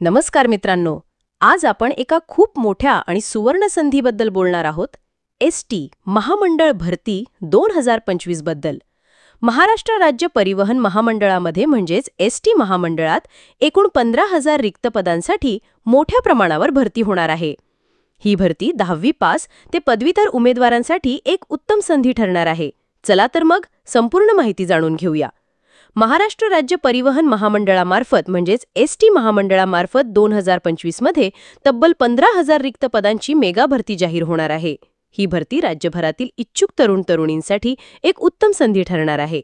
नमस्कार मित्रांनो, आज आपण एका खूप मोठ्या आणि सुवर्ण संधीबद्दल बोलणार आहोत. एसटी महामंडळ भरती 2025 बद्दल. महाराष्ट्र राज्य परिवहन महामंडळामध्ये म्हणजेच एसटी महामंडळात एकूण 15,000 रिक्त पदांसाठी मोठ्या प्रमाणावर भरती होणार आहे. ही भरती 10वी पास ते पदवीधर उमेदवारांसाठी एक उत्तम संधी ठरणार आहे. चला तर मग संपूर्ण माहिती जाणून घेऊया. महाराष्ट्र राज्य परिवहन महामंडळामार्फत म्हणजेच एसटी महामंडळामार्फत 2025 मध्ये तब्बल 15,000 रिक्त पदांची मेगा भरती जाहीर होणार आहे. ही भरती राज्यभरातील इच्छुक तरुण-तरुणींसाठी एक उत्तम संधी ठरणार आहे.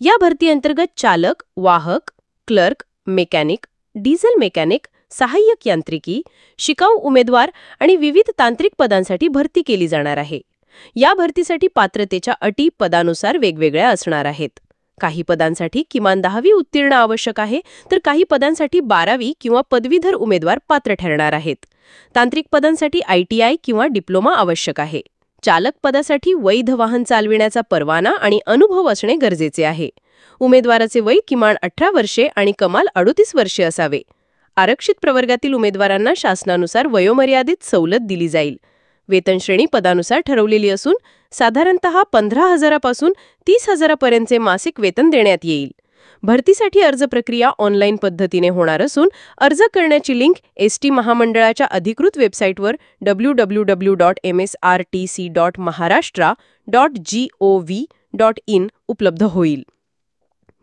या भरतीअंतर्गत चालक, वाहक, क्लर्क, मेकॅनिक, डिझेल मेकॅनिक, सहाय्यक यांत्रिकी, शिकाऊ उमेदवार आणि विविध तांत्रिक पदांसाठी भरती केली जाणार आहे. या भरतीसाठी पात्रतेच्या अटी पदानुसार वेगवेगळ्या असणार आहेत. काही पदांसाठी किमान 10वी उत्तीर्ण आवश्यक आहे, तर काही पदांसाठी 12वी किंवा पदवीधर उमेदवार पात्र ठरणार आहेत. तांत्रिक पदांसाठी ITI किंवा डिप्लोमा आवश्यक आहे. चालक पदासाठी वैध वाहन चालविण्याचा परवाना आणि अनुभव असणे गरजेचे आहे. उमेदवाराचे वय किमान 18 वर्षे आणि कमाल 38 वर्षे असावे. आरक्षित प्रवर्गातील उमेदवारांना शासनानुसार वयोमर्यादित सवलत दिली जाईल. वेतन श्रेणी पदानुसार ठरवलेली असून साधारणतः 15,000 पासून 30,000 पर्यंतचे मासिक वेतन देण्यात येईल. भरतीसाठी अर्ज प्रक्रिया ऑनलाईन पद्धतीने होणार असून अर्ज करण्याची लिंक एसटी महामंडळाच्या अधिकृत वेबसाईटवर www.msrt.maharashtra.gov.in उपलब्ध होईल.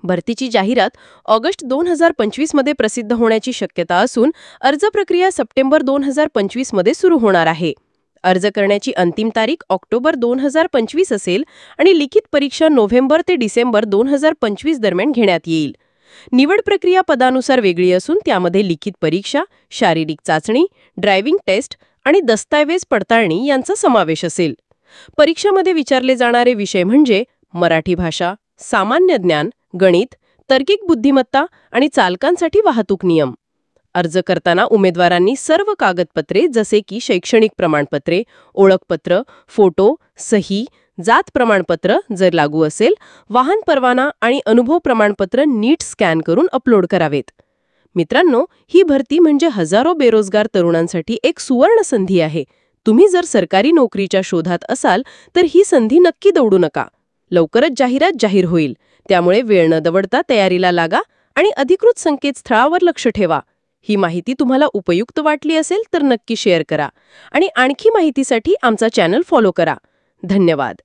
भरतीची जाहिरात ऑगस्ट 2025 मध्ये प्रसिद्ध होण्याची शक्यता असून अर्ज प्रक्रिया सप्टेंबर 2025 मध्ये सुरू होणार आहे. अर्ज करण्याची अंतिम तारीख ऑक्टोबर 2025 असेल आणि लिखित परीक्षा नोव्हेंबर ते डिसेंबर 2025 दरम्यान घेण्यात येईल. निवड प्रक्रिया पदानुसार वेगळी असून त्यामध्ये लिखित परीक्षा, शारीरिक चाचणी, ड्रायव्हिंग टेस्ट आणि दस्तऐवज पडताळणी यांचा समावेश असेल. परीक्षेमध्ये विचारले जाणारे विषय म्हणजे मराठी भाषा, सामान्य ज्ञान, गणित, तार्किक बुद्धिमत्ता आणि चालकांसाठी वाहतूक नियम. अर्ज करताना उमेदवारांनी सर्व कागदपत्रे जसे की शैक्षणिक प्रमाणपत्रे, ओळखपत्र, फोटो, सही, जात प्रमाणपत्र जर लागू असेल, वाहन परवाना आणि अनुभव प्रमाणपत्र नीट स्कॅन करून अपलोड करावेत. मित्रांनो, ही भरती म्हणजे हजारो बेरोजगार तरुणांसाठी एक सुवर्ण संधी आहे. तुम्ही जर सरकारी नोकरीच्या शोधात असाल तर ही संधी नक्की दवडू नका. लवकरच जाहिरात जाहीर होईल, त्यामुळे वेळ न दवडता तयारीला लागा आणि अधिकृत संकेतस्थळावर लक्ष ठेवा. ही माहिती तुम्हाला उपयुक्त वाटली असेल तर नक्की शेअर करा आणि आणखी माहितीसाठी आमचा चॅनल फॉलो करा. धन्यवाद.